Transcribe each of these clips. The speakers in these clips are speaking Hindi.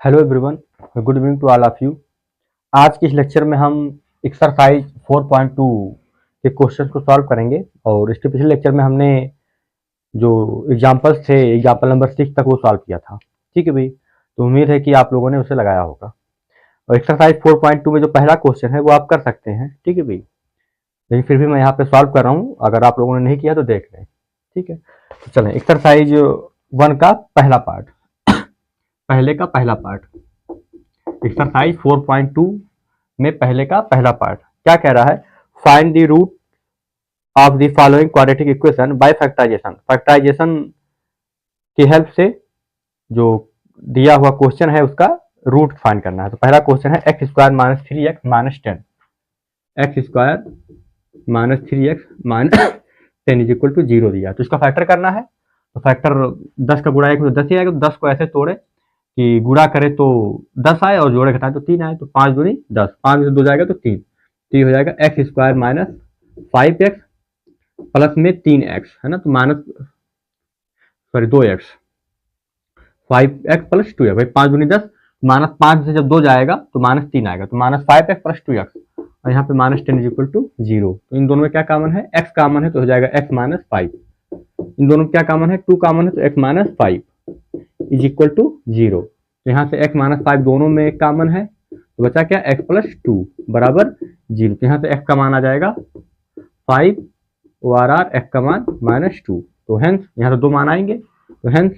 Hello everyone, good evening to all of you. आज के इस लेक्चर में हम एक्सरसाइज 4.2 के क्वेश्चन को सॉल्व करेंगे। और इसके पिछले लेक्चर में हमने जो एग्जाम्पल्स थे, एग्जाम्पल नंबर 6 तक वो सॉल्व किया था। ठीक है भाई, तो उम्मीद है कि आप लोगों ने उसे लगाया होगा। और एक्सरसाइज 4.2 में जो पहला क्वेश्चन है वो आप कर सकते हैं। ठीक है भाई, लेकिन फिर भी मैं यहाँ पे सॉल्व कर रहा हूँ, अगर आप लोगों ने नहीं किया तो देख लें। ठीक है, तो चलें एक्सरसाइज 1 का पहला पार्ट, पहले का पहला पार्ट, एक्सरसाइज 4.2 में पहले का पहला पार्ट क्या कह रहा है? Find the root of the following quadratic equation by factorization. Factorization की हेल्प से जो दिया हुआ क्वेश्चन है उसका रूट फाइंड करना है। तो पहला क्वेश्चन है x square minus 3x minus 10, x square minus 3x minus 10 is equal to 0 दिया। तो इसका फैक्टर करना है। तो फैक्टर 10 का गुणा 1 तो 10 ही आएगा। तो 10 को ऐसे तोड़े कि गुणा करे तो 10 आए और जोड़े घटाए तो 3 आए। तो 5 दूनी 10, 5 में से 2 जाएगा तो 3, तो ये हो जाएगा x square minus 5x plus में 3x है ना, तो minus sorry 2x, 5x plus 2x। भाई 5 दूनी 10, माइनस 5 से जब 2 जाएगा तो माइनस 3 आएगा, तो माइनस 5x प्लस 2x, और यहाँ पे माइनस 10 इज इक्वल टू 0। तो इन दोनों में क्या कॉमन है? x कॉमन है, तो हो जाएगा x माइनस 5। इन दोनों में क्या कॉमन है? 2 कॉमन है, तो x minus 5 is equal to 0। तो यहाँ से x माइनस 5 दोनों में एक कॉमन है, तो बचा क्या? x प्लस 2 बराबर 0। तो यहाँ से x का मान आ जाएगा 5 और आर x का मान माइनस 2। तो हेंस यहाँ से 2 मान आएंगे, तो हेंस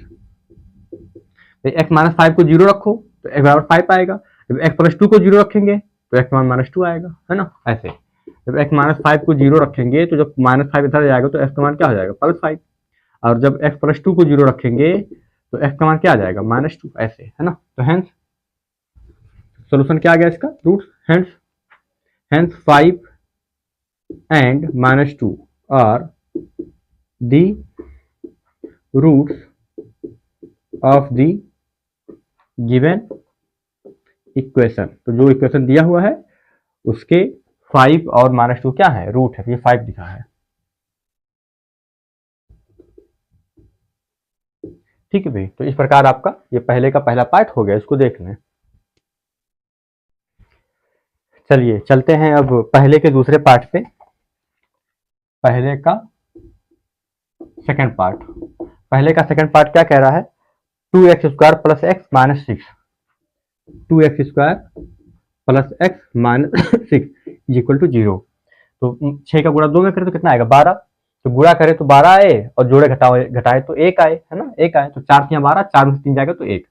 x माइनस 5 को 0 रखो तो x बराबर 5 आएगा। जब x प्लस 2 को 0 रखेंगे तो x का मान माइनस 2 आएगा, है ना। ऐसे जब x माइनस 5 को 0 रखेंगे तो जब माइनस 5 इधर जाएगा तो x का मान क्या हो जाएगा? प्लस 5। और जब x प्लस 2 को 0 रखेंगे तो x का मान क्या आ जाएगा? माइनस 2। ऐसे, है ना। तो हेंस सोल्यूशन क्या आ गया इसका? Root. Hence hence 5 and minus 2 are the roots of the given equation. तो जो इक्वेशन दिया हुआ है उसके 5 और माइनस 2 क्या है? रूट है। ये 5 दिखा है। ठीक है भाई, तो इस प्रकार आपका ये पहले का पहला पार्ट हो गया। इसको देख लें। चलिए चलते हैं अब पहले के दूसरे पार्ट पे, पहले का सेकंड पार्ट। पहले का सेकंड पार्ट क्या कह रहा है? 2x square plus x minus 6, 2x square plus x minus 6 is equal to 0। तो 6 का गुणा 2 में करें तो कितना आएगा? 12। तो गुणा करें तो 12 आए और जोड़े घटाए तो 1 आए, है ना। 1 आए तो 4 या 12, 4 में से 3 जाएगा तो 1,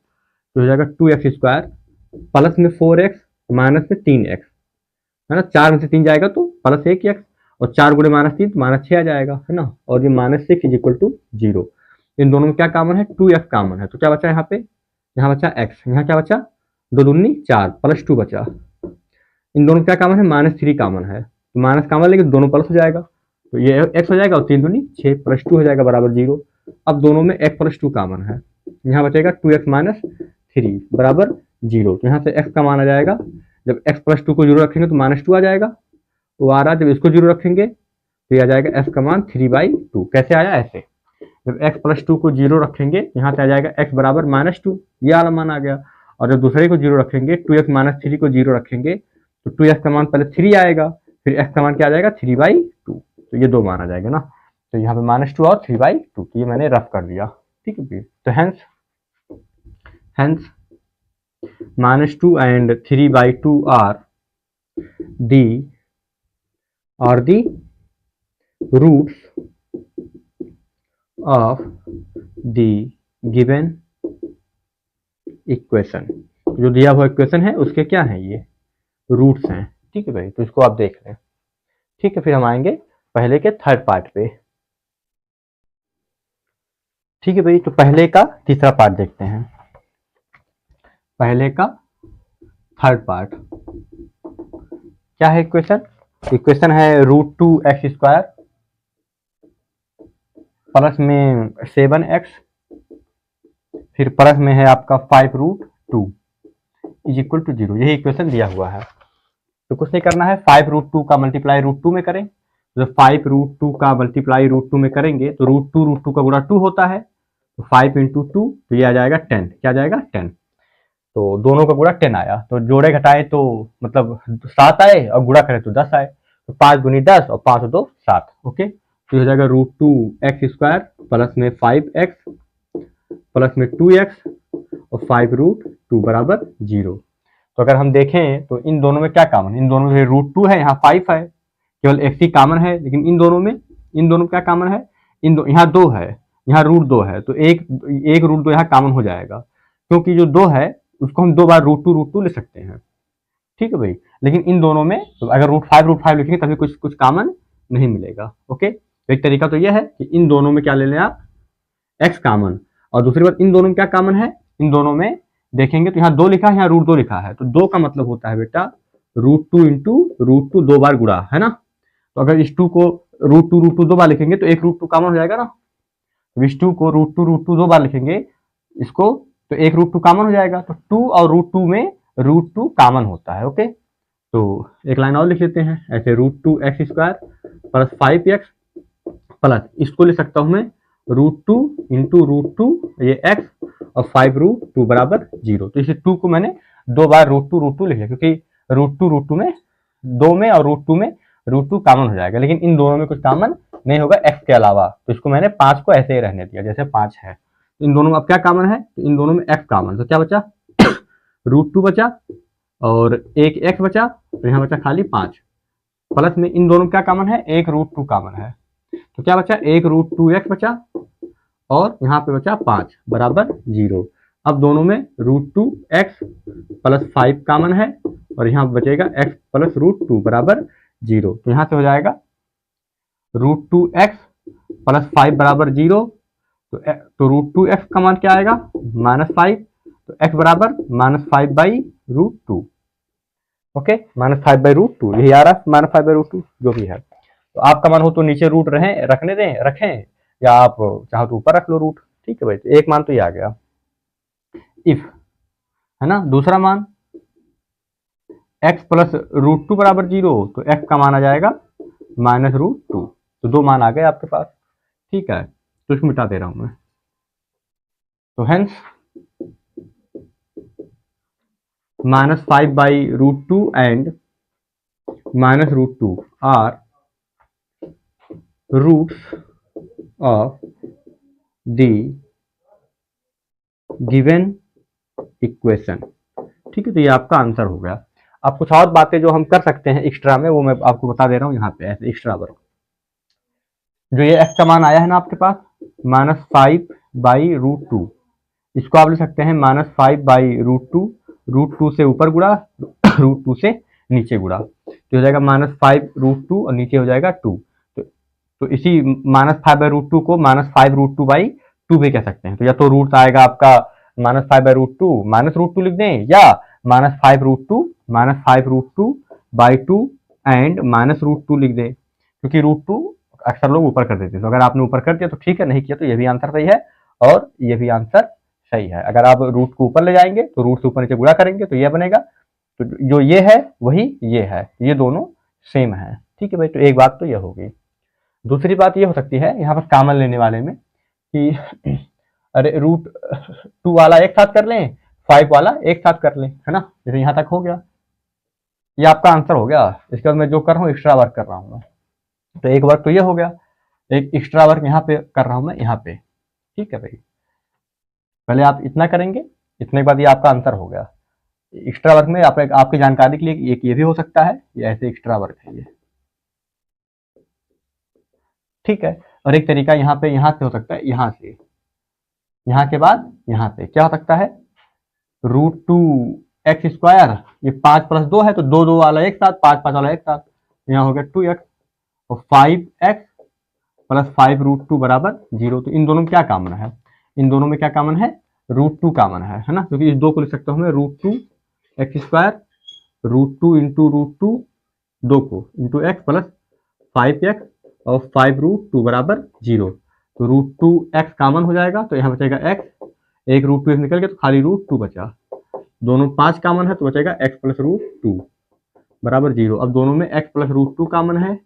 तो हो जाएगा 2x स्क्वायर प्लस में 4x माइनस में 3x, है ना। 4 में से 3 जाएगा तो प्लस 1x, और 4 गुणे माइनस 3 तो माइनस 6 आ जाएगा, है ना। और ये माइनस 6 इज इक्वल टू 0। इन दोनों में क्या कॉमन है? 2x कॉमन है। तो क्या बचा यहाँ पे? यहाँ बचा x, यहाँ क्या बचा? 2 दूनी 4 प्लस 2 बचा। इन दोनों में क्या कॉमन है? माइनस 3 कॉमन है। तो माइनस कॉमन लेकिन दोनों प्लस हो जाएगा, तो ये x हो जाएगा और 3 दूनी 6 प्लस 2 हो जाएगा बराबर 0। अब दोनों में x प्लस 2 कॉमन है, यहाँ बचेगा 2x माइनस 3 बराबर 0। तो यहाँ से x का मान आ जाएगा, जब x प्लस 2 को 0 रखेंगे तो माइनस 2 आ जाएगा, वो आ रहा। जब इसको 0 रखेंगे तो ये आ जाएगा x का मान 3/2। कैसे आया? ऐसे जब x प्लस 2 को 0 रखेंगे यहाँ से आ जाएगा x बराबर माइनस 2, ये वाला मान आ गया। और जब दूसरे को 0 रखेंगे, 2x माइनस 3 को 0 रखेंगे तो 2x का मान पहले 3 आएगा, फिर x का मान क्या आ जाएगा? 3/2। तो ये 2 मान आ जाएगा ना। तो यहाँ पे माइनस 2 और 3/2, ये मैंने रफ कर दिया। ठीक है, तो hence minus 2 and 3/2 are the roots of the given equation. जो दिया हुआ इक्वेशन है उसके क्या है? ये रूट्स हैं। ठीक है भाई, तो इसको आप देख लें। ठीक है, फिर हम आएंगे पहले के थर्ड पार्ट पे। ठीक है भाई, तो पहले का तीसरा पार्ट देखते हैं। पहले का थर्ड पार्ट क्या है? इक्वेशन है √2x² प्लस में 7x, फिर प्लस में है आपका 5√2 इज इक्वल टू 0, यही इक्वेशन दिया हुआ है। तो कुछ नहीं करना है, 5√2 का मल्टीप्लाई √2 में करें। तो 5√2 का मल्टीप्लाई √2 में करेंगे तो √2 का गुणा 2 होता है, तो 5 इंटू 2, तो ये आ जाएगा 10। क्या आ जाएगा? 10। तो दोनों का गुणा 10 आया, तो जोड़े घटाए तो मतलब 7 आए और गुणा करें तो 10 आए। तो 5 गुनी 10 और 5 2 7। ओके, तो हो जाएगा √2x² प्लस में 5x प्लस में 2x और 5√2 बराबर 0। तो अगर हम देखें तो इन दोनों में क्या कॉमन है? इन दोनों में √2 है, यहाँ 5 है, केवल x ही कॉमन है। लेकिन इन दोनों में क्या कॉमन है? यहाँ 2 है, यहाँ √2 है, तो एक √2 यहाँ कॉमन हो जाएगा, क्योंकि जो 2 है उसको हम 2 बार √2 ले सकते हैं। ठीक है भाई। लेकिन इन दोनों में तो अगर √5 लिखेंगे तभी कुछ कॉमन नहीं मिलेगा। ओके, तो एक तरीका तो यह है कि इन दोनों में क्या ले लें आप? x common. और दूसरी बात, इन दोनों में क्या कॉमन है? इन दोनों में देखेंगे तो यहाँ 2 लिखा है, यहाँ √2 लिखा है, तो 2 का मतलब होता है बेटा √2 इंटू √2 2 बार गुणा, है ना। तो अगर इस 2 को √2 2 बार लिखेंगे तो एक √2 कॉमन हो जाएगा ना। तो इस 2 को √2 2 बार लिखेंगे इसको, तो एक √2 कॉमन हो जाएगा। तो 2 और √2 में √2 कॉमन होता है। ओके, तो एक लाइन और लिख लेते हैं ऐसे, √2x² प्लस 5x प्लस, इसको ले सकता हूं मैं √2 इंटू √2 ये x और 5√2 बराबर 0। तो इसे 2 को मैंने 2 बार √2 लिख लिया, क्योंकि √2 में 2 में और √2 में √2 कॉमन हो जाएगा, लेकिन इन दोनों में कुछ कॉमन नहीं होगा x के अलावा। तो इसको मैंने 5 को ऐसे ही रहने दिया जैसे 5 है। इन दोनों में अब क्या कॉमन है? तो इन दोनों में x कॉमन, तो क्या बचा? √2 बचा और एक x बचा, तो यहाँ बचा खाली 5। प्लस में इन दोनों में क्या कॉमन है? एक √2 कॉमन है, तो क्या बचा? एक √2x बचा और यहाँ पे बचा 5 बराबर 0। अब दोनों में √2x प्लस 5 कॉमन है और यहाँ बचेगा x प्लस √2 बराबर 0। तो यहाँ से हो जाएगा √2x प्लस 5 बराबर 0। तो √2x का मान क्या आएगा? -5। तो x बराबर -5/√2। ओके, -5/√2 यही आ रहा, -5/√2 जो भी है। तो आपका मन हो तो नीचे रूट रखें, या आप चाहो तो ऊपर रख लो रूट। ठीक है भाई, तो एक मान तो ये आ गया। इफ, है ना। दूसरा मान x प्लस √2 बराबर 0, तो x का मान आ जाएगा -√2। तो 2 मान आ गए आपके पास। ठीक है, तो इसको मिटा दे रहा हूं मैं। तो hence -5/√2 and -√2 are roots of the given equation. ठीक है, तो ये आपका आंसर हो गया। अब कुछ और बातें जो हम कर सकते हैं एक्स्ट्रा में, वो मैं आपको बता दे रहा हूँ यहाँ पे ऐसे एक्स्ट्रा वर्क। जो ये x का मान आया है ना आपके पास -5/√2, इसको आप ले सकते हैं -5/√2, √2 से ऊपर गुणा √2 से नीचे गुणा, तो हो जाएगा -5√2 और नीचे हो जाएगा 2। तो इसी -5/√2 को -5√2/2 भी कह सकते हैं। तो या तो रूट आएगा आपका -5/√2 -√2 लिख दें, या -5√2 एंड -√2 लिख दें, क्योंकि √2 अक्सर लोग ऊपर कर देते हैं। तो अगर आपने ऊपर कर दिया तो ठीक है, नहीं किया तो ये भी आंसर सही है और ये भी आंसर सही है। अगर आप रूट को ऊपर ले जाएंगे तो रूट से ऊपर नीचे गुणा करेंगे तो ये बनेगा। तो जो ये है वही ये है, ये दोनों सेम है। ठीक है भाई, तो एक बात तो ये होगी। दूसरी बात ये हो सकती है यहाँ पर कॉमन लेने वाले में कि अरे √2 वाला एक साथ कर लें, 5 वाला एक साथ कर लें, है ना। जैसे यहाँ तक हो गया, ये आपका आंसर हो गया। इसके बाद मैं जो कर रहा हूँ एक्स्ट्रा वर्क कर रहा हूँ मैं। तो एक वर्क तो ये हो गया, एक एक्स्ट्रा वर्क यहाँ पे कर रहा हूँ मैं यहाँ पे। ठीक है भाई, पहले आप इतना करेंगे, इतने के बाद ये आपका आंसर हो गया। एक्स्ट्रा वर्क में आपकी जानकारी के लिए एक ये भी हो सकता है, ये ऐसे एक्स्ट्रा वर्क है ये। ठीक है, और एक तरीका यहाँ पे यहाँ से हो सकता है, यहाँ से, यहाँ के बाद यहाँ पे क्या हो सकता है? √2x², ये 5 + 2 है तो 2 2 वाला एक साथ, 5 5 वाला एक साथ, यहाँ हो गया 2x और 5x प्लस 5√2 बराबर 0। तो इन दोनों में क्या कॉमन है? इन दोनों में क्या कॉमन है? √2 कॉमन है ना, क्योंकि इस 2 को लिख सकता हूँ मैं √2x², √2 इंटू √2 2 को इंटू x प्लस 5x और 5√2 बराबर 0। तो √2x कॉमन हो जाएगा, तो यहाँ बचेगा x, एक √2 निकल गया तो खाली √2 बचा। दोनों 5 कॉमन है तो बचेगा x प्लस रूट टू बराबर 0। अब दोनों में x plus root two common है,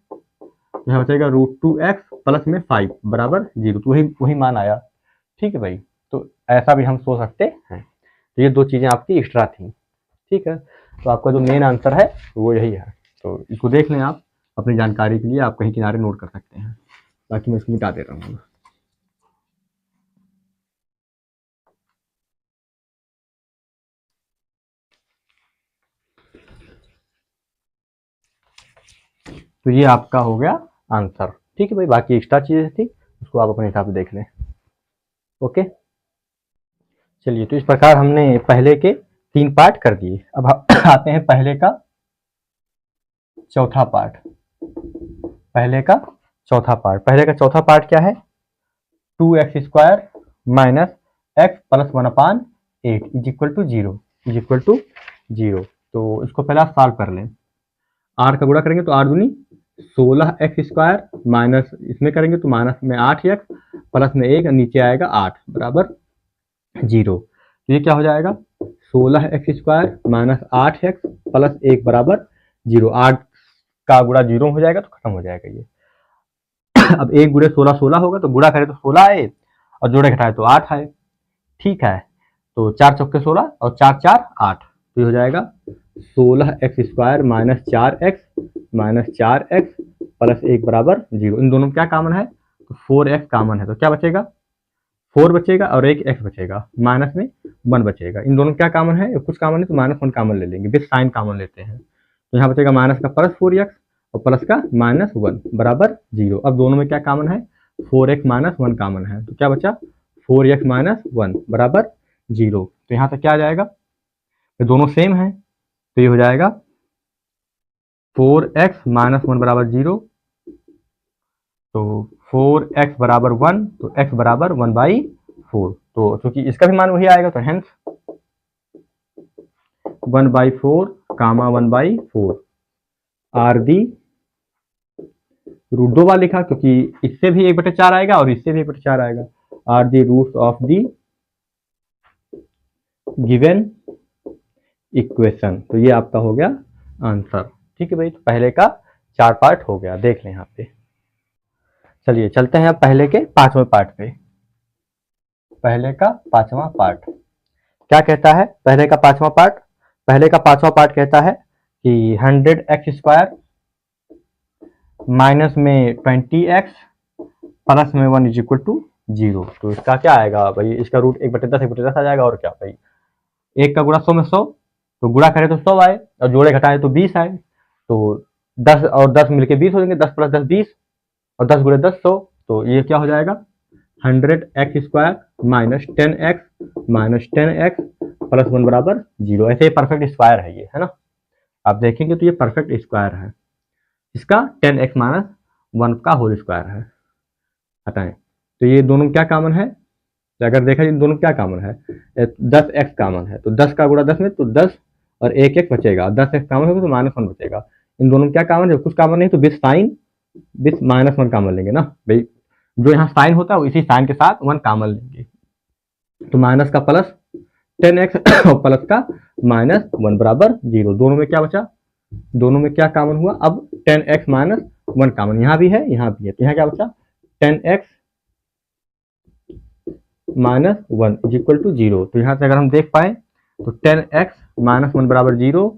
यहाँ बचेगा रूट टू एक्स प्लस में 5 बराबर 0। तो वही मान आया। ठीक है भाई, तो ऐसा भी हम सोच सकते हैं। तो ये 2 चीज़ें आपकी एक्स्ट्रा थी। ठीक है, तो आपका जो मेन आंसर है वो यही है। तो इसको देख लें आप अपनी जानकारी के लिए, आप कहीं किनारे नोट कर सकते हैं। बाकी मैं इसको मिटा दे रहा हूँ। तो ये आपका हो गया आंसर। ठीक है भाई, बाकी एक्स्ट्रा चीजें थी उसको आप अपने हिसाब से देख लें। ओके, चलिए, तो इस प्रकार हमने पहले के 3 पार्ट कर दिए। अब आते हैं पहले का चौथा पार्ट। पहले का चौथा पार्ट क्या है? 2x² minus x plus 1/8 is equal to 0। तो इसको पहले आप सॉल्व कर लें। आर का गुणा करेंगे तो आर दूनी 16x² माइनस इसमें करेंगे तो माइनस में 8x प्लस में 1 नीचे आएगा 8 बराबर 0। तो ये क्या हो जाएगा? 16x² माइनस 8x प्लस 1 बराबर 0। 8 का गुणा 0 हो जाएगा तो खत्म हो जाएगा ये। अब 1 गुणे 16 16 होगा, तो गुणा करें तो 16 आए और जोड़े घटाए तो 8 आए। ठीक है, तो 4 चौके 16 और 4 4 8, तो ये हो जाएगा 16x² माइनस 4x प्लस 1 बराबर 0। इन दोनों में क्या कॉमन है? तो 4x कॉमन है, तो क्या बचेगा? 4 बचेगा और एक x बचेगा, माइनस में 1 बचेगा। इन दोनों में क्या कॉमन है? कुछ कॉमन है तो माइनस 1 कॉमन ले लेंगे, विद साइन कॉमन लेते हैं। तो यहाँ बचेगा माइनस का प्लस 4x और प्लस का माइनस 1 बराबर 0। अब दोनों में क्या कॉमन है? 4x माइनस 1 कॉमन है, तो क्या बचा? 4x माइनस 1 बराबर 0। तो यहाँ से क्या आ जाएगा? तो दोनों सेम है, तो ये हो जाएगा 4x माइनस 1 बराबर 0। तो 4x बराबर 1, तो x बराबर 1/4। तो चूंकि इसका भी मान वही आएगा, तो hence 1/4 comma 1/4 are the root 2 बार लिखा, क्योंकि इससे भी 1/4 आएगा और इससे भी 1/4 आएगा। Are the root of the given equation. तो ये आपका हो गया आंसर। ठीक है भाई, तो पहले का 4 पार्ट हो गया, देख लें यहाँ पे। चलिए चलते हैं अब पहले के 5वें पार्ट पे। पहले का 5वां पार्ट क्या कहता है? पहले का 5वां पार्ट कहता है कि 100x² माइनस में 20x प्लस में 1 इज इक्वल टू 0। तो इसका क्या आएगा भाई? इसका रूट 1/10 आ जाएगा, और क्या भाई? 1 का गुणा 100 में 100, तो गुणा करें तो 100 आए और जोड़े घटाए तो 20 आए। तो 10 और 10 मिलके 20 हो जाएंगे, 10 प्लस 10 20 और 10 गुणे 10 100। तो ये क्या हो जाएगा? 100x² माइनस 10x प्लस 1 बराबर 0। ऐसे परफेक्ट स्क्वायर है ये, है ना? आप देखेंगे तो ये परफेक्ट स्क्वायर है। इसका 10x माइनस 1 का होल स्क्वायर है। हटाएं तो ये दोनों क्या कॉमन है? अगर देखा जाए दोनों क्या कॉमन है? 10x कॉमन है, तो 10 का गुणा 10 में तो 10 और एक x बचेगा, 10x कॉमन होगा तो माइनस 1 बचेगा। इन दोनों में क्या कॉमन है? कुछ कॉमन नहीं, तो with sign with minus 1 common लेंगे ना भाई। जो यहाँ साइन होता है वो इसी साइन के साथ 1 कॉमन लेंगे। तो माइनस का प्लस 10x और प्लस का माइनस 1 बराबर 0। दोनों में क्या बचा? दोनों में क्या कॉमन हुआ? अब 10x माइनस 1 कॉमन यहाँ भी है, यहाँ भी है, तो यहाँ क्या बचा? 10x minus 1 is equal to 0। तो यहाँ से अगर हम देख पाए तो 10x माइनस 1 बराबर 0,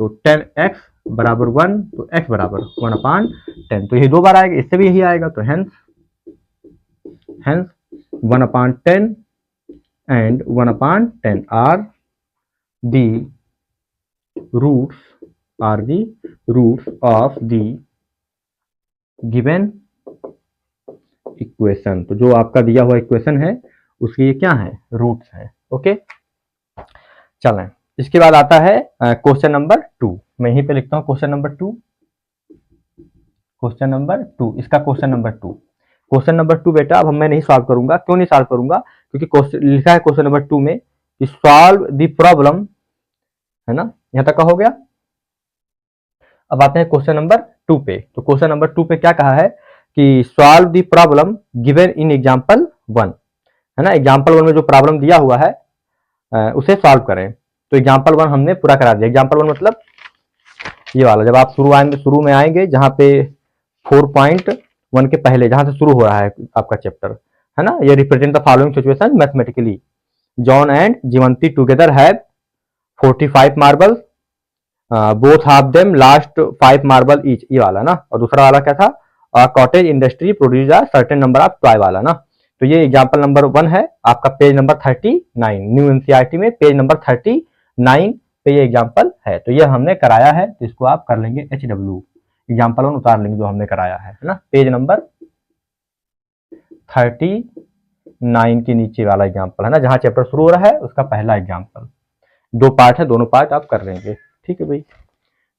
तो 10x बराबर 1, तो x बराबर 1/10। तो ये 2 बार आएगा, इससे भी यही आएगा। तो hence 1/10 and 1/10 are the roots of the given equation. तो जो आपका दिया हुआ इक्वेशन है उसके ये क्या है? रूट्स है। ओके, चलें, इसके बाद आता है क्वेश्चन नंबर 2। मैं यहीं पे लिखता हूँ क्वेश्चन नंबर 2। इसका क्वेश्चन नंबर 2 बेटा अब मैं नहीं सॉल्व करूंगा। क्यों नहीं सॉल्व करूंगा? क्योंकि लिखा है क्वेश्चन नंबर 2 में कि सॉल्व द प्रॉब्लम, है ना? यहां तक का हो गया। अब आते हैं क्वेश्चन नंबर 2 पे। तो क्वेश्चन नंबर 2 पे क्या कहा है कि solve the problem given in example 1, है ना? एग्जांपल 1 में जो प्रॉब्लम दिया हुआ है उसे सॉल्व करें। तो एग्जाम्पल 1 हमने पूरा करा दिया। एग्जाम्पल 1 मतलब ये वाला, जब आप शुरू में आएंगे जहाँ पे 4.1 के पहले जहाँ से शुरू हो रहा है आपका चैप्टर, है ना, ये represent the following situation mathematically. John and Jeevanti together have 45 marble, both half them last 5 marble each, ये वाला ना। और दूसरा वाला क्या था, cottage industry produce a certain number of toy वाला ना। तो ये एग्जाम्पल नंबर 1 है आपका, पेज नंबर 39 न्यू एनसीईआरटी में पेज नंबर 39 पे ये एग्जाम्पल है। तो ये हमने कराया है, तो इसको आप कर लेंगे HW, एग्जाम्पल 1 उतार लेंगे जो हमने कराया है ना, पेज नंबर 39 के नीचे वाला एग्जाम्पल है ना, जहाँ चैप्टर शुरू हो रहा है उसका पहला एग्जाम्पल। 2 पार्ट है, दोनों पार्ट आप कर लेंगे। ठीक है भाई,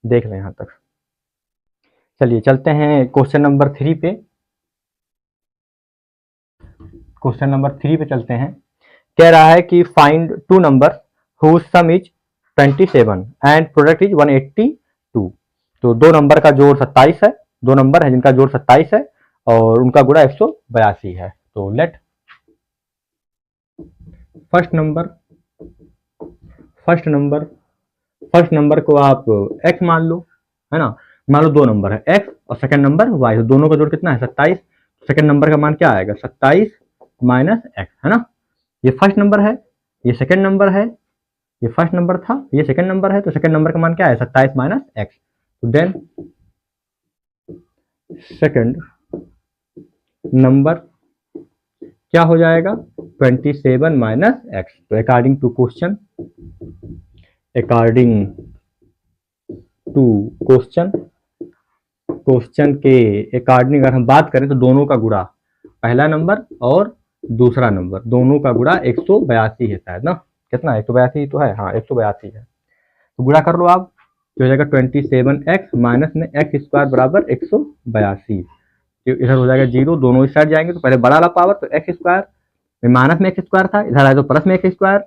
देख लें यहाँ तक। चलिए चलते हैं क्वेश्चन नंबर 3 पे। क्वेश्चन नंबर 3 पे चलते हैं। कह रहा है कि find 2 number whose sum is 27 and product is 182। तो 2 नंबर का जोड़ 27 है, 2 नंबर है जिनका जोड़ 27 है और उनका गुणा 182 है। तो लेट फर्स्ट नंबर को आप x मान लो, है ना। मान लो 2 नंबर है x और सेकंड नंबर y, तो दोनों का जोड़ कितना है 27। सेकंड नंबर का मान क्या आएगा 27 माइनस x, है ना। ये फर्स्ट नंबर है, ये सेकंड नंबर है, ये फर्स्ट नंबर था, ये सेकंड नंबर है, तो सेकंड नंबर का मान क्या है 27 माइनस x। तो देन सेकंड नंबर क्या हो जाएगा 27 माइनस x। तो अकॉर्डिंग टू क्वेश्चन के अकॉर्डिंग अगर हम बात करें तो दोनों का गुणा, पहला नंबर और दूसरा नंबर दोनों का गुणा 182 है शायद ना। कितना 182 तो है, हाँ 182 है। तो गुणा कर लो आप, तो हो जाएगा 27x माइनस में x स्क्वायर बराबर 182। इधर हो जाएगा 0, दोनों इस साइड जाएंगे तो पहले बड़ा वाला पावर, तो x स्क्वायर में माइनस में x स्क्वायर था, इधर आए तो प्लस में x स्क्वायर,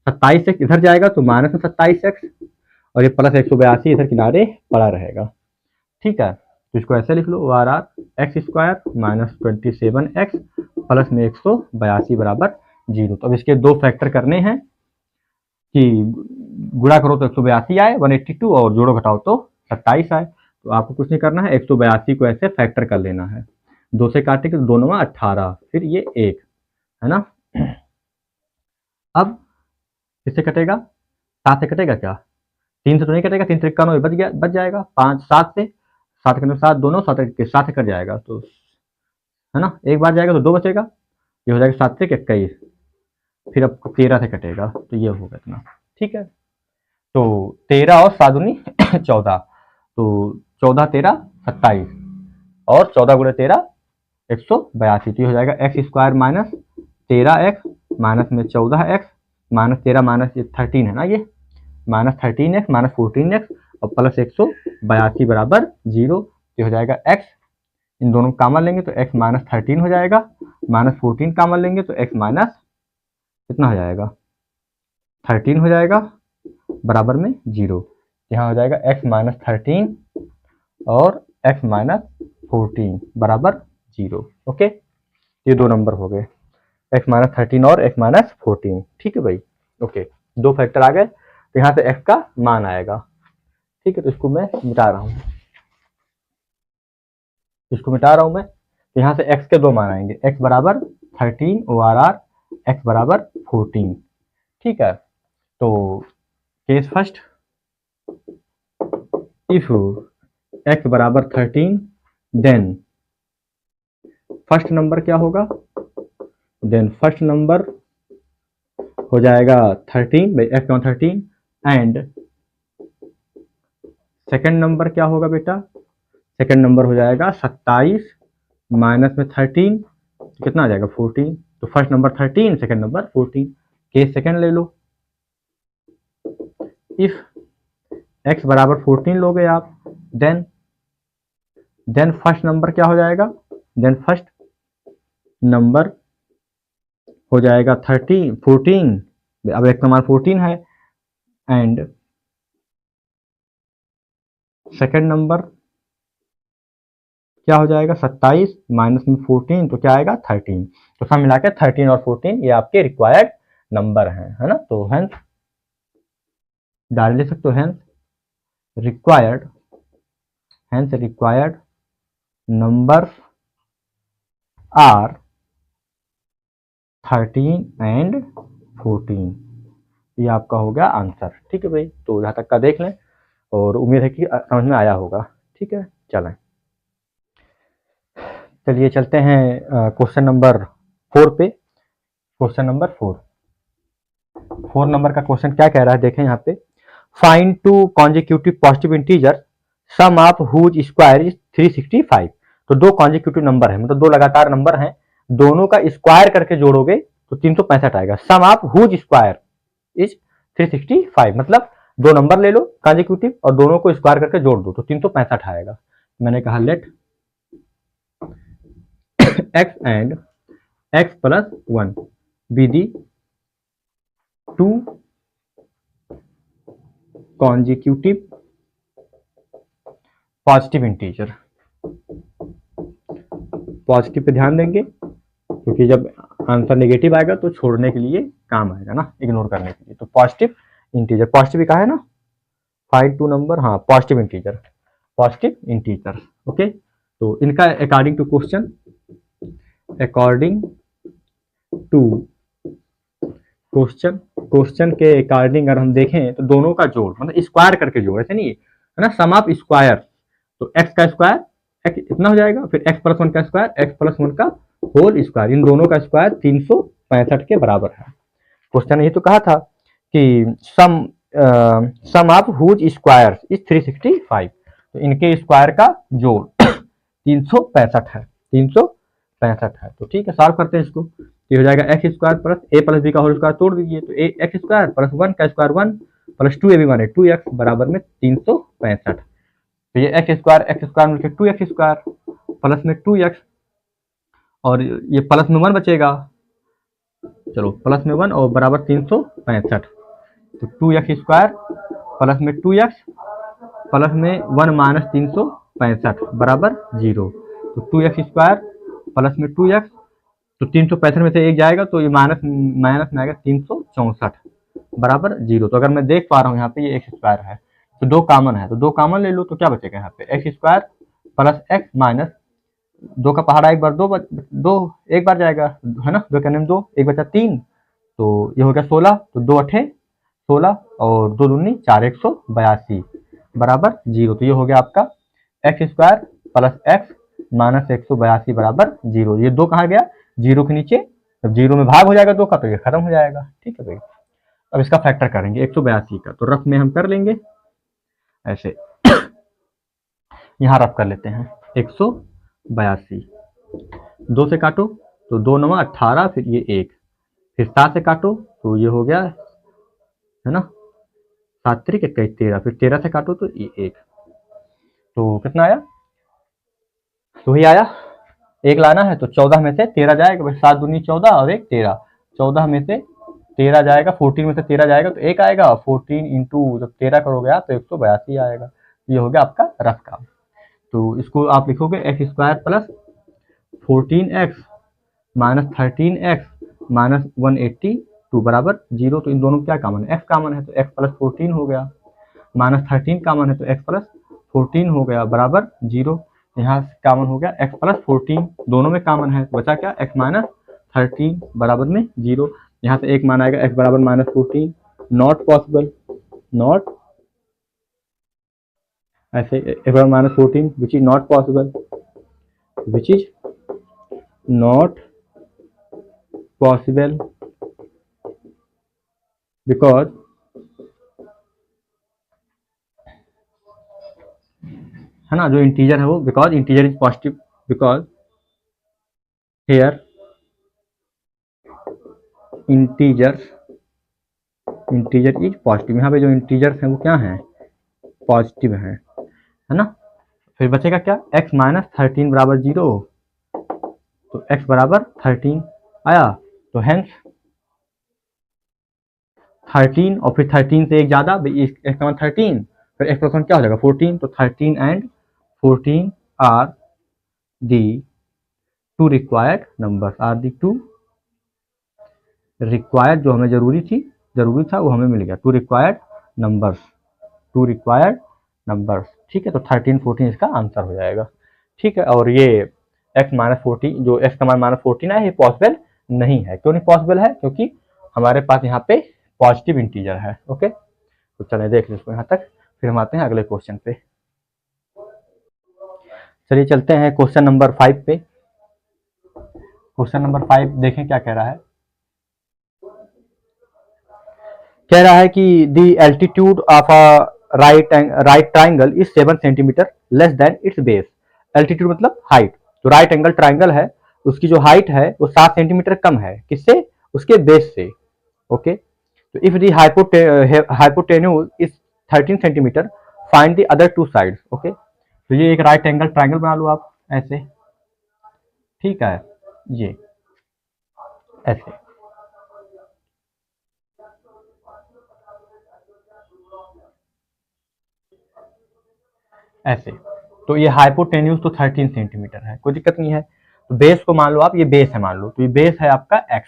27x इधर जाएगा तो माइनस में 27x और ये प्लस 182 इधर किनारे पड़ा रहेगा। ठीक है, तो इसको ऐसे लिख लो, आर आर x square minus 27x plus में 182 बराबर 0। तो अब इसके 2 फैक्टर करने हैं कि गुणा करो तो 182 आए 182 और जोड़ो घटाओ तो 27 आए। तो आपको कुछ नहीं करना है, 182 को ऐसे फैक्टर कर लेना है, 2 से काटेंगे तो 2 9 18, फिर ये 1, है ना। अब किससे कटेगा, 7 से कटेगा क्या, 3 से तो नहीं कटेगा, 3 से 91 बच जाएगा, 5 7 से 7 के 7 दोनों 7 कट जाएगा, तो है ना, एक बार जाएगा तो 2 बचेगा, ये हो जाएगा 7 से 21, फिर अब 13 से कटेगा तो ये होगा इतना। ठीक है, तो 13 और 7 दूनी 14, तो 14 13 27 और 14 गुणे 13 182। तो ये हो जाएगा x square minus 13x minus में 14x माइनस 13 माइनस 13 है ना, ये माइनस 13x माइनस 14x और प्लस 182 बराबर 0। तो हो जाएगा x, इन दोनों को कॉमन लेंगे तो x माइनस 13 हो जाएगा, माइनस 14 कॉमन लेंगे तो x माइनस कितना हो जाएगा 13 हो जाएगा बराबर में 0। यहाँ हो जाएगा x माइनस 13 और x माइनस 14 बराबर 0। ओके, ये 2 नंबर हो गए, x माइनस 13 और x माइनस 14। ठीक है भाई, ओके, 2 फैक्टर आ गए, तो यहाँ से x का मान आएगा। ठीक है, तो इसको मैं मिटा रहा हूँ, तो यहाँ से x के 2 मान आएंगे, x बराबर 13 ORR x बराबर 14। ठीक है, तो केस फर्स्ट, इफ x बराबर 13 देन फर्स्ट नंबर क्या होगा, देन फर्स्ट नंबर हो जाएगा 13 by x 13 and second number क्या होगा बेटा, सेकेंड नंबर हो जाएगा 27 माइनस में 13, तो कितना आ जाएगा 14। तो first number 13, second number 14। Case second ले लो, इफ x बराबर 14 लोगे आप, देन फर्स्ट नंबर क्या हो जाएगा, देन फर्स्ट नंबर हो जाएगा 14, अब x का मान 14 है एंड सेकेंड नंबर क्या हो जाएगा 27 माइनस में 14, तो क्या आएगा 13। तो सब मिला के 13 और 14 ये आपके रिक्वायर्ड नंबर हैं, है ना। तो हेंस डायरेक्ट लिख सकते हो, hence required number are 13 and 14। ये आपका हो गया आंसर। ठीक है भाई, तो यहाँ तक का देख लें और उम्मीद है कि समझ में आया होगा। ठीक है, चलें, चलिए चलते हैं क्वेश्चन नंबर 4 पे। क्वेश्चन नंबर 4 नंबर का क्वेश्चन क्या कह रहा है, देखें यहाँ पे। Find two consecutive positive integer sum of whose square is 365। तो दो कॉन्जिक्यूटिव नंबर है, मतलब दो लगातार नंबर हैं, दोनों का स्क्वायर करके जोड़ोगे तो 365 आएगा। सम ऑफ हुज स्क्वायर इज 365, मतलब दो नंबर ले लो कॉन्जिक्यूटिव और दोनों को स्क्वायर करके जोड़ दो तो 365 आएगा। मैंने कहा लेट x and x plus 1 be the two consecutive positive integer. Positive पे ध्यान देंगे क्योंकि जब आंसर नेगेटिव आएगा तो छोड़ने के लिए काम आएगा ना, इग्नोर करने के लिए। तो पॉजिटिव इंटीजर, पॉजिटिव का है ना, फाइंड टू नंबर, हाँ पॉजिटिव इंटीजर, ओके। तो इनका according to question, according to question के अकॉर्डिंग अगर हम देखें तो दोनों का जोड़ मतलब स्क्वायर करके जोड़, ऐसे नहीं है ना, सम ऑफ स्क्वायर। तो x का स्क्वायर x इतना हो जाएगा, फिर x प्लस 1 का स्क्वायर x प्लस 1 का होल स्क्वायर, इन दोनों का स्क्वायर 365 के बराबर है। क्वेश्चन ये तो कहा था कि सम ऑफ हुज स्क्वायर इज 365, तो इनके स्क्वायर का जोड़ 365 है, 365 है। तो ठीक है, सॉल्व करते हैं इसको। ये हो जाएगा एक्स स्क्वायर प्लस ए प्लस बी का होल स्क्वायर तोड़ दीजिए, तो ए एक्स स्क्वायर प्लस 1 का स्क्वायर 1 प्लस 2 ए भी 1 है 2x बराबर में 365। तो ये एक्स स्क्वायर मिलकर 2x स्क्वायर प्लस में 2x और ये प्लस में 1 बचेगा, चलो प्लस में 1 और बराबर 365। तो 2x स्क्वायर प्लस में 2x प्लस में 1 माइनस 365 बराबर 0। तो 2x स्क्वायर प्लस में 2x, तो 365 में से एक जाएगा तो ये माइनस माइनस में आएगा 364 बराबर 0। तो अगर मैं देख पा रहा हूँ यहाँ पे ये एक्स स्क्वायर है तो दो कॉमन है, तो दो कॉमन ले लो तो क्या बचेगा यहाँ पे, x square plus x minus 2 का पहाड़ा एक बार दो एक बार जाएगा, है ना, 2 करने में 2 एक बचा 3, तो ये हो गया 16, तो 2 अठे 16 और 2 दूनी 4 182 बराबर 0। तो ये हो गया आपका x square plus x minus 182 बराबर 0। ये 2 कहाँ गया, 0 के नीचे, जब 0 में भाग हो जाएगा 2 का तो ये खत्म हो जाएगा। ठीक है भाई, अब इसका फैक्टर करेंगे 182 का, तो रफ में हम कर लेंगे ऐसे, यहाँ रफ कर लेते हैं 182, 2 से काटो तो 2 9 18, फिर ये 1, फिर 7 से काटो तो ये हो गया, है ना, 7 3 21 13, फिर 13 से काटो तो ये 1, तो कितना आया, तो ही आया, एक लाना है तो 14 में से 13 जाएगा भाई, 7 दूनी 14 और 1 13, 14 में से 13 जाएगा, 14 में से 13 जाएगा तो 1 आएगा, 14 इंटू जब 13 करोगे आप तो 182 आएगा। ये हो गया आपका रफ काम। तो इसको आप लिखोगे x square plus 14x minus 13x minus 182 बराबर 0। तो इन दोनों क्या कॉमन है, x कॉमन है तो x प्लस 14 हो गया, माइनस 13 कॉमन है तो x प्लस 14 हो गया बराबर 0। यहाँ से कॉमन हो गया x प्लस 14, दोनों में कॉमन है तो बचा क्या, x माइनस 13 बराबर में 0। यहाँ से एक मान आएगा x बराबर माइनस 14, नॉट पॉसिबल, नॉट ऐसे x बराबर minus 14 which is not possible, which is not possible because है ना, जो इंटीजर है वो, because integer is positive, because here integer is positive, यहाँ पे जो इंटीजर्स हैं वो क्या हैं, पॉजिटिव है ना। फिर बचेगा क्या, x माइनस 13 बराबर 0, तो x बराबर 13 आया, तो हेंस 13 और फिर 13 से एक ज्यादा, x का 13, फिर x प्लस 1 क्या हो जाएगा 14, तो 13 and 14 are the two required numbers, are the two required जो हमें जरूरी था वो हमें मिल गया, टू रिक्वायर्ड नंबर्स। ठीक है, तो 13 14 इसका आंसर हो जाएगा। ठीक है, और ये x माइनस 14 जो x का मान माइनस 14 है, ये पॉसिबल नहीं है। क्यों नहीं पॉसिबल है? क्योंकि हमारे पास यहाँ पे पॉजिटिव इंटीजर है। ओके, तो चलिए देख लो इसको यहाँ तक, फिर हम आते हैं अगले क्वेश्चन पे। चलिए चलते हैं क्वेश्चन नंबर 5 पे। क्वेश्चन नंबर 5 देखें क्या कह रहा है। कह रहा है कि the altitude of a right triangle is 7 centimetre less than it's base. Altitude मतलब हाइट। तो राइट एंगल ट्राइंगल है, उसकी जो हाइट है वो 7 सेंटीमीटर कम है। किससे? उसके बेस से। ओके, तो if the hypotenuse is 13 centimetre find the other two sides. Okay, तो ये एक राइट एंगल ट्राइंगल बना लो आप ऐसे। ठीक है, ये ऐसे। ऐसे तो ये हाइपोटेन्यूज तो 13 सेंटीमीटर है, कोई दिक्कत नहीं है। तो बेस को मान लो आप, ये बेस है मान लो, तो ये बेस है आपका x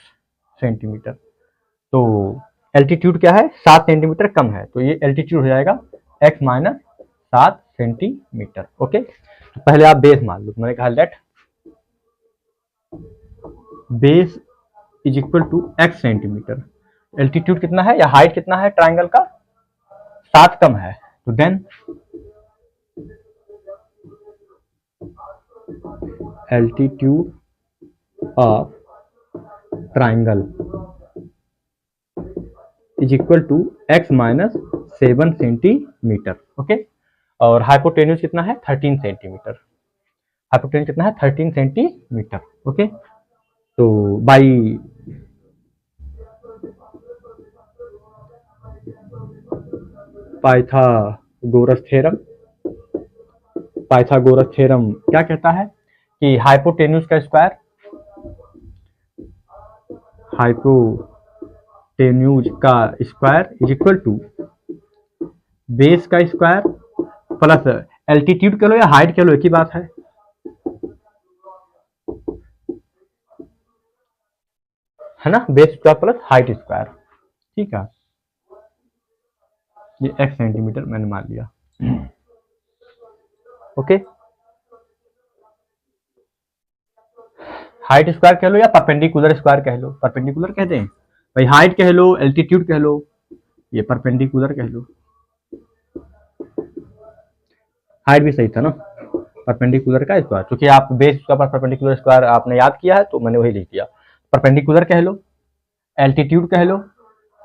सेंटीमीटर। तो एल्टीट्यूड क्या है? 7 सेंटीमीटर कम है, तो ये एल्टीट्यूड हो जाएगा x माइनस 7 सेंटीमीटर। ओके, तो पहले आप बेस मान लो। मैंने कहा let base is equal to x centimetre. Altitude कितना है या हाइट कितना है ट्राइंगल का? 7 कम है, तो then altitude of triangle is equal to x minus 7 centimetre. Okay, और हाइपोटेन्यूज कितना है? 13 सेंटीमीटर। हाइपोटेन्यूज कितना है? 13 सेंटीमीटर। ओके, तो बाई पाइथागोरस थ्योरम क्या कहता है कि हाइपोटेन्यूज का square is equal to base का स्क्वायर प्लस एल्टीट्यूड कह लो या हाइट कह लो, एक ही बात है ना? Base square plus height square. ठीक है, ये x सेंटीमीटर मैंने मान लिया। ओके, हाइट स्क्वायर कह लो या परपेंडिकुलर स्क्वायर कह लो। परपेंडिकुलर कहते हैं भाई, हाइट कह लो, एल्टीट्यूड कह लो, ये परपेंडिकुलर कह लो। हाइट भी सही था ना, परपेंडिकुलर का स्क्वायर, क्योंकि आप बेस स्क्वायर पर परपेंडिकुलर स्क्वायर आपने याद किया है तो मैंने वही लिख दिया। परपेंडिकुलर कह लो, एल्टीट्यूड कह लो,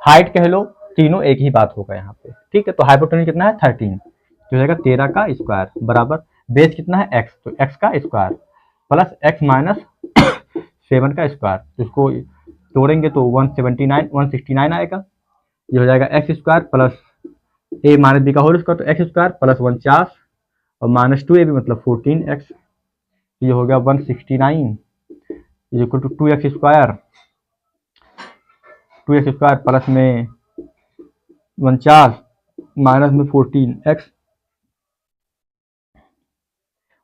हाइट कह लो, तीनों एक ही बात होगा यहाँ पे। ठीक है, तो हाइपोटेन्यूज कितना है? 13, तो हो जाएगा 13 का स्क्वायर बराबर बेस कितना है? x, तो x का स्क्वायर प्लस x माइनस 7 का स्क्वायर। तो इसको तोड़ेंगे तो 169 आएगा। ये हो जाएगा x square plus a minus b का होल स्क्वायर, तो x स्क्वायर प्लस 49 और माइनस 2ab मतलब 14x। ये हो गया 169 equal to 2x square plus में 49 माइनस में 14x।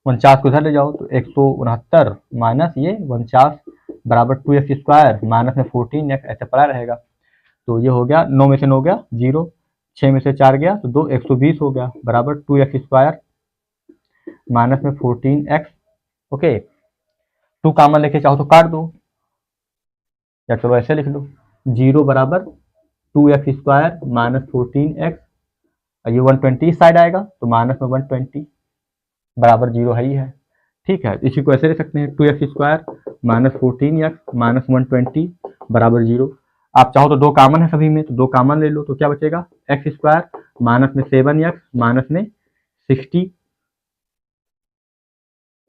49 को इधर ले जाओ तो 169 माइनस ये 49 बराबर 2x स्क्वायर माइनस में 14x, ऐसे पड़ा रहेगा। तो ये हो गया 9 में से 9 गया 0, 6 में से 4 गया तो 2, 120 हो गया बराबर 2x स्क्वायर माइनस में 14x। ओके, 2 कॉमन लेके चाहो तो काट दो, या चलो ऐसे लिख लो 0 बराबर 2x स्क्वायर माइनस 14x, ये 120 साइड आएगा तो माइनस में 120 बराबर 0 है ही है। ठीक है, इसी को ऐसे लिख सकते हैं 2x square minus 14x minus 120 बराबर 0। आप चाहो तो 2 कॉमन है सभी में, तो 2 कॉमन ले लो तो क्या बचेगा? x स्क्वायर माइनस में 7x माइनस में 60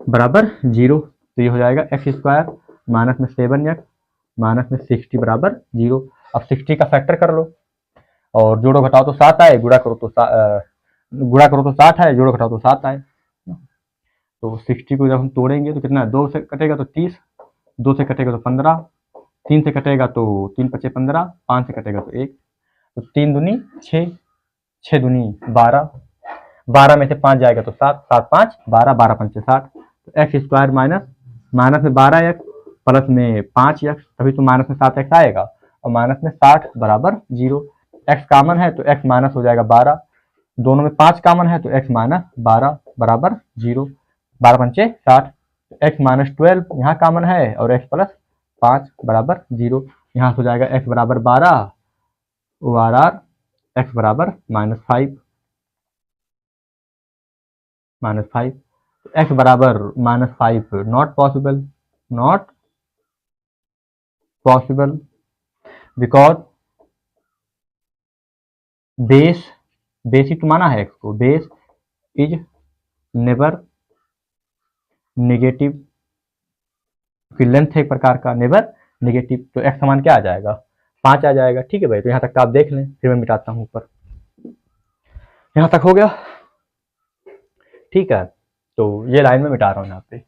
बराबर 0। तो ये हो जाएगा x स्क्वायर माइनस में 7x माइनस में 60 बराबर 0। अब 60 का फैक्टर कर लो और जोड़ो घटाओ तो 7 आए, गुणा करो तो 60 आए, जोड़ो घटाओ तो 7 आए। तो 60 को जब हम तोड़ेंगे तो कितना? 2 से कटेगा तो 30, 2 से कटेगा तो 15, 3 से कटेगा तो 3 पचे 15, 5 से कटेगा तो 1, तो 3 दूनी 6, 6 दूनी 12, 12 में से 5 जाएगा तो 7, 7 5 12, 12 पंचे 60। तो एक्स स्क्वायर माइनस में 12x प्लस में 5x, तभी तो माइनस में 7x आएगा, और माइनस में 60 बराबर 0। x कॉमन है तो x माइनस हो जाएगा 12, दोनों में 5 कॉमन है तो x माइनस 12 बराबर 0, 12 पंचे 60, x माइनस 12 यहाँ कॉमन है और x प्लस 5 बराबर 0, यहाँ हो जाएगा x बराबर 12 और x बराबर -5 x बराबर -5 नॉट पॉसिबल बिकॉज बेस माना है x को, base is never negative, length है एक प्रकार का नेवर नेगेटिव, तो x समान क्या आ जाएगा 5 आ जाएगा। ठीक है भाई, तो यहाँ तक का आप देख लें, फिर मैं मिटाता हूँ ऊपर। यहाँ तक हो गया, ठीक है। तो ये लाइन में मिटा रहा हूँ यहाँ पे।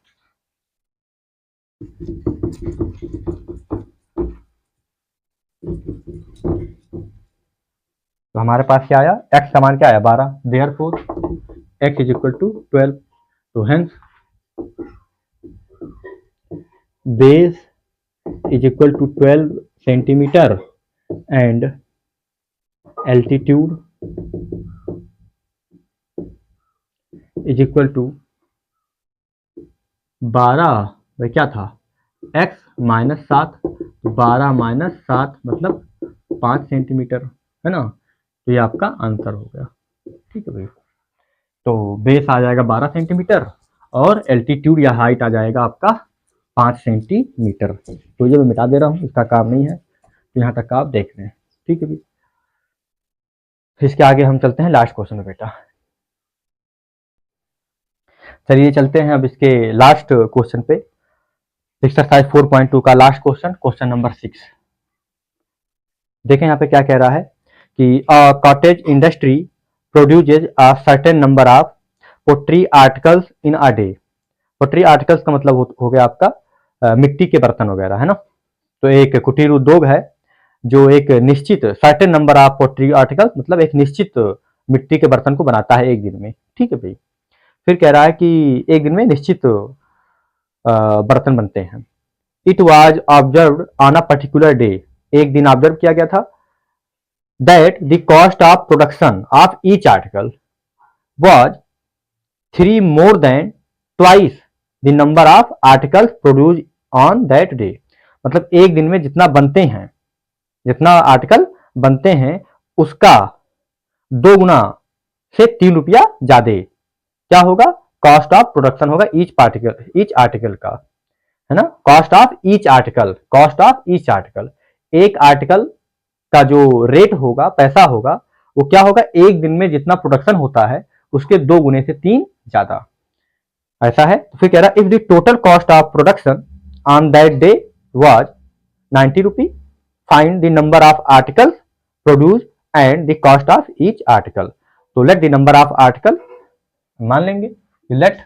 तो हमारे पास क्या आया, x समान क्या आया 12, therefore x is equal to 12, तो hence base is equal to 12 centimetre and altitude is equal to 12, भाई क्या था x माइनस 7, 12 माइनस 7 मतलब 5 सेंटीमीटर, है ना। तो ये आपका आंसर हो गया। ठीक है भाई, तो बेस आ जाएगा 12 सेंटीमीटर और एल्टीट्यूड या हाइट आ जाएगा आपका 5 सेंटीमीटर। तो ये मैं मिटा दे रहा हूँ, इसका काम नहीं है, तो यहाँ तक का आप देख रहे हैं। ठीक है भाई, इसके आगे हम चलते हैं लास्ट क्वेश्चन में बेटा। चलिए चलते हैं अब इसके लास्ट क्वेश्चन पे, एक्सरसाइज 4.2 का लास्ट क्वेश्चन, क्वेश्चन नंबर 6। देखें यहाँ पे क्या कह रहा है कि cottage industry produces a certain number of pottery articles in a day. Pottery articles का मतलब हो गया आपका मिट्टी के बर्तन वगैरह, है ना। तो एक कुटीर उद्योग है जो एक निश्चित certain number of pottery articles मतलब एक निश्चित मिट्टी के बर्तन को बनाता है एक दिन में। ठीक है भाई, फिर कह रहा है कि एक दिन में निश्चित बर्तन बनते हैं। It was observe on a particular day, एक दिन ऑब्जर्व किया गया था, that the cost of production of each article was 3 more than twice the number of articles produce on that day. मतलब एक दिन में जितना बनते हैं, जितना आर्टिकल बनते हैं उसका 2 गुना से 3 रुपया ज्यादा क्या होगा, कॉस्ट ऑफ प्रोडक्शन होगा ईच आर्टिकल का, है ना। कॉस्ट ऑफ ईच आर्टिकल, एक आर्टिकल का जो रेट होगा, पैसा होगा, वो क्या होगा, एक दिन में जितना प्रोडक्शन होता है उसके 2 गुने से 3 ज्यादा, ऐसा है। तो फिर कह रहा है if the total cost of production on that day was 90 rupee, find the number of articles produce and the cost of each article. तो let the number of article, मान लेंगे लेट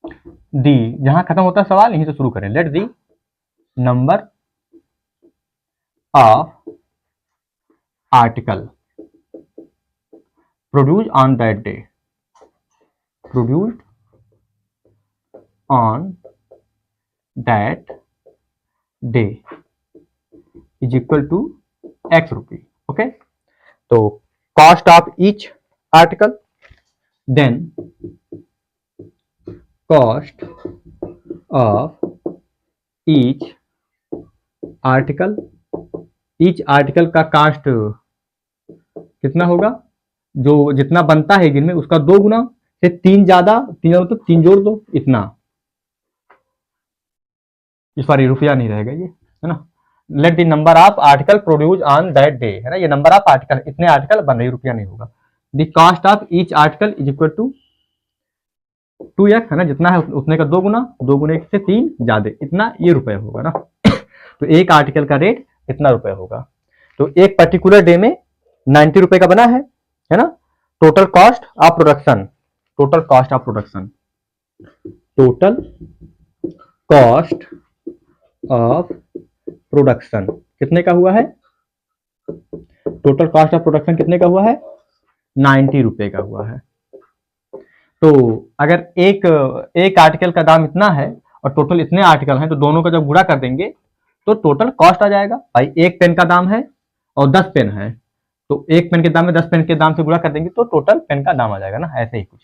दी, जहां खत्म होता है सवाल यहीं से शुरू करें, let the number of article produce on that day, produced on that day is equal to x rupee. Okay, तो cost of each article, then cost of each article, each article का कास्ट कितना होगा, जो जितना बनता है एक दिन में उसका 2 गुना से 3 ज्यादा, 3 तो 3 जोड़ दो इतना, इस बार रुपया नहीं रहेगा ये, है ना। Let the number of article produce on that day, है ना, ये नंबर ऑफ आर्टिकल, इतने आर्टिकल बन रहे, रुपया नहीं होगा। The cost of each article is equal to 2x, है ना, जितना है उतने का 2 गुना, 2 गुने से 3 ज्यादा, इतना ये रुपए होगा ना। तो एक आर्टिकल का रेट इतना रुपए होगा। तो एक पर्टिकुलर डे में 90 रुपए का बना है ना। Total cost of production, total cost of production, total cost of production कितने का हुआ है, टोटल कॉस्ट ऑफ प्रोडक्शन कितने का हुआ है, 90 रुपए का हुआ है। तो अगर एक आर्टिकल का दाम इतना है और टोटल इतने आर्टिकल हैं, तो दोनों का जब गुणा कर देंगे तो टोटल कॉस्ट आ जाएगा भाई, एक पेन का दाम है और 10 पेन है, तो एक पेन के दाम में 10 पेन के दाम से गुणा कर देंगे तो टोटल पेन का दाम आ जाएगा ना, ऐसे ही कुछ।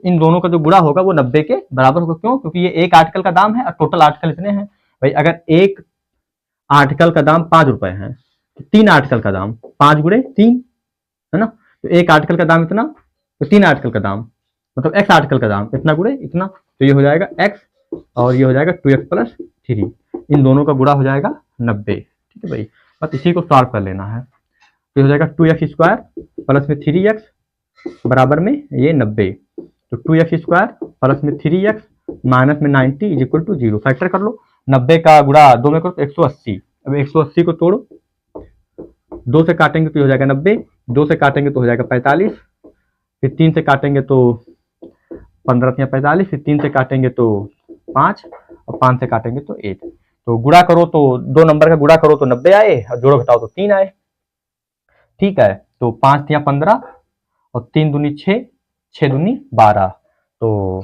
इन दोनों का जो गुणा होगा वो 90 के बराबर होगा, क्यों? क्योंकि ये एक आर्टिकल का दाम है और टोटल आर्टिकल इतने हैं भाई। अगर एक आर्टिकल का दाम 5 रुपए है तो 3 आर्टिकल का दाम 5 गुणे 3 है ना, तो एक आर्टिकल का दाम इतना, तो 3 आर्टिकल का दाम मतलब x आर्टिकल का दाम इतना गुणे इतना, तो ये हो जाएगा x और ये हो जाएगा 2x प्लस 3, इन दोनों का गुणा हो जाएगा 90। ठीक है भाई, बस इसी को सॉल्व कर लेना है। तो हो जाएगा 2x स्क्वायर प्लस में 3x बराबर में ये 90, तो 2x स्क्वायर प्लस में 3x माइनस में 90 इज इक्वल टू 0। फैक्टर कर लो, 90 का गुणा 2 में करो तो 180। अब 180 को तोड़ो, 2 से काटेंगे तो हो जाएगा 90, 2 से काटेंगे तो हो जाएगा 45, फिर 3 से काटेंगे तो 15 या 45, फिर 3 से काटेंगे तो 5 और 5 से काटेंगे तो 8। तो गुणा करो तो दो नंबर का गुणा करो तो 90 आए और जोड़ो घटाओ तो 3 आए। ठीक है, तो 5 या 15 और 3 दूनी 6, 6 दूनी 12, तो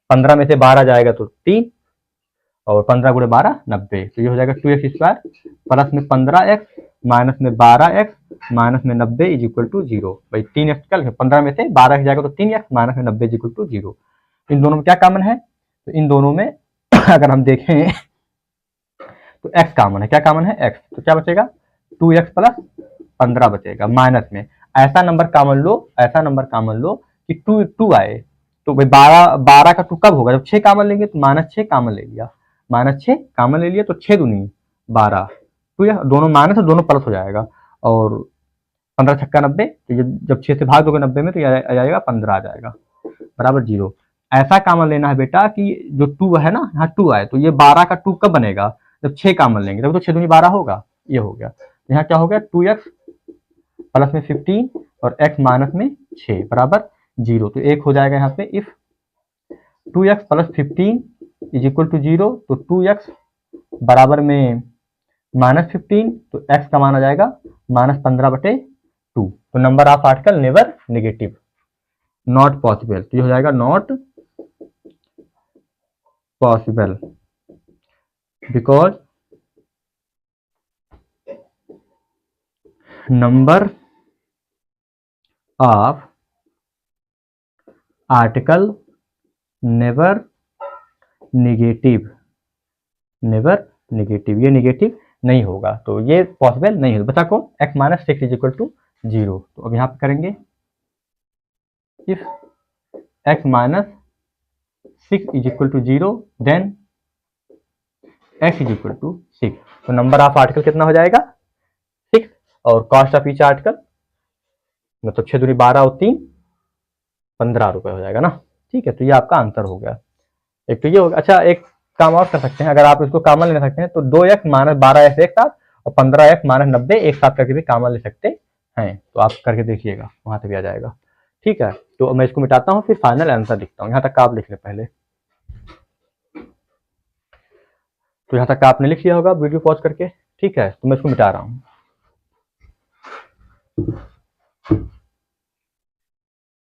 15 में से 12 जाएगा तो 3 और 15 गुणे 12 90, तो ये हो जाएगा 2x स्क्वायर प्लस में 15x माइनस में 12x माइनस में 90 इज इक्वल टू 0। भाई 3x कल 15 में से 12 जाएगा तो 3x माइनस में 90 इज इक्वल टू 0। इन दोनों में क्या कॉमन है? तो इन दोनों में अगर हम देखें तो x कॉमन है। क्या कॉमन है? x, तो क्या बचेगा 2x प्लस 15 बचेगा, माइनस में ऐसा नंबर कॉमन लो, ऐसा नंबर कॉमन लो कि 2 आए, तो भाई 12 का 2 कब होगा? जब 6 कॉमन लेंगे, तो -6 कॉमन ले लिया, -6 कॉमन ले लिया तो 6 दूनी 12, तो यह दोनों माइनस और दोनों प्लस हो जाएगा, और 15 छक्का 90, तो जब 6 से भाग दोगे 90 में तो आ जाएगा 15 आ जाएगा बराबर 0। ऐसा कॉमन लेना है बेटा कि जो 2 है ना, यहाँ 2 आए, तो ये 12 का 2 कब बनेगा? जब 6 कॉमन लेंगे, तब तो 6 दूनी 12 होगा, ये हो गया। यहाँ क्या हो गया 2x प्लस में 15 और x माइनस में 6 बराबर 0, तो एक हो जाएगा यहाँ पे if 2x plus 15 is equal to 0, तो 2x बराबर में -15, तो x का मान आ जाएगा -15/2। तो number of article never negative, not possible, तो ये हो जाएगा not possible because number of article never negative, never negative, ये नेगेटिव नहीं होगा, तो ये पॉसिबल नहीं होगा। बचा को x minus 6 is equal to 0, तो अब यहाँ पे करेंगे if x minus 6 is equal to 0 then x is equal to 6, तो नंबर ऑफ आर्टिकल कितना हो जाएगा 6, और कॉस्ट ऑफ ईच आर्टिकल मतलब 6 दूनी 12 और 3 15 रुपए हो जाएगा ना। ठीक है, तो ये आपका आंसर हो गया। एक तो ये हो गया। अच्छा, एक काम और कर सकते हैं, अगर आप इसको कॉमन ले सकते हैं तो 2x माइनस 12x एक साथ और 15x माइनस 90 एक साथ करके भी कॉमन ले सकते हैं, तो आप करके देखिएगा, वहां से भी आ जाएगा। ठीक है, तो मैं इसको मिटाता हूँ, फिर फाइनल आंसर लिखता हूँ। यहाँ तक आप लिख लें पहले, तो यहाँ तक आपने लिख लिया होगा वीडियो पॉज करके। ठीक है, तो मैं इसको मिटा रहा हूँ।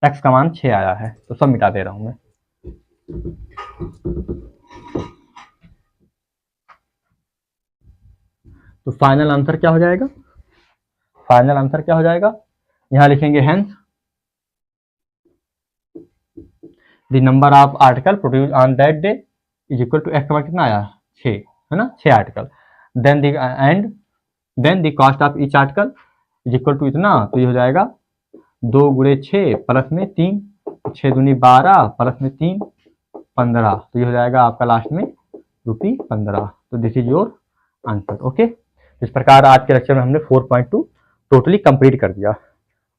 x का मान 6 आया है, तो सब मिटा दे रहा हूं मैं। तो फाइनल आंसर क्या हो जाएगा? फाइनल आंसर क्या हो जाएगा? यहां लिखेंगे hence the number of article produce on that day is equal to x का मान कितना आया 6, है ना, 6 article, then the and then the cost of each article is equal to इतना, तो ये हो जाएगा 2 गुणे 6 प्लस में 3, 6 दूनी 12 प्लस में 3 15, तो ये हो जाएगा आपका लास्ट में ₹15। तो this is your answer. Okay, इस प्रकार आज के लेक्चर में हमने 4.2 टोटली कंप्लीट कर दिया,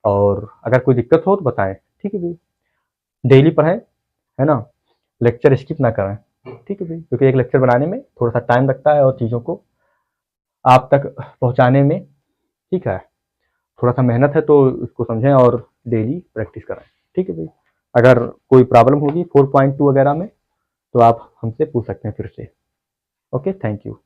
और अगर कोई दिक्कत हो तो बताएं। ठीक है भाई, डेली पढ़ें, है ना, लेक्चर स्किप ना करें। ठीक है भाई, क्योंकि एक लेक्चर बनाने में थोड़ा सा टाइम लगता है और चीज़ों को आप तक पहुंचाने में, ठीक है, थोड़ा सा मेहनत है, तो इसको समझें और डेली प्रैक्टिस करें। ठीक है भाई, अगर कोई प्रॉब्लम होगी 4.2 वगैरह में तो आप हमसे पूछ सकते हैं फिर से। Okay, thank you.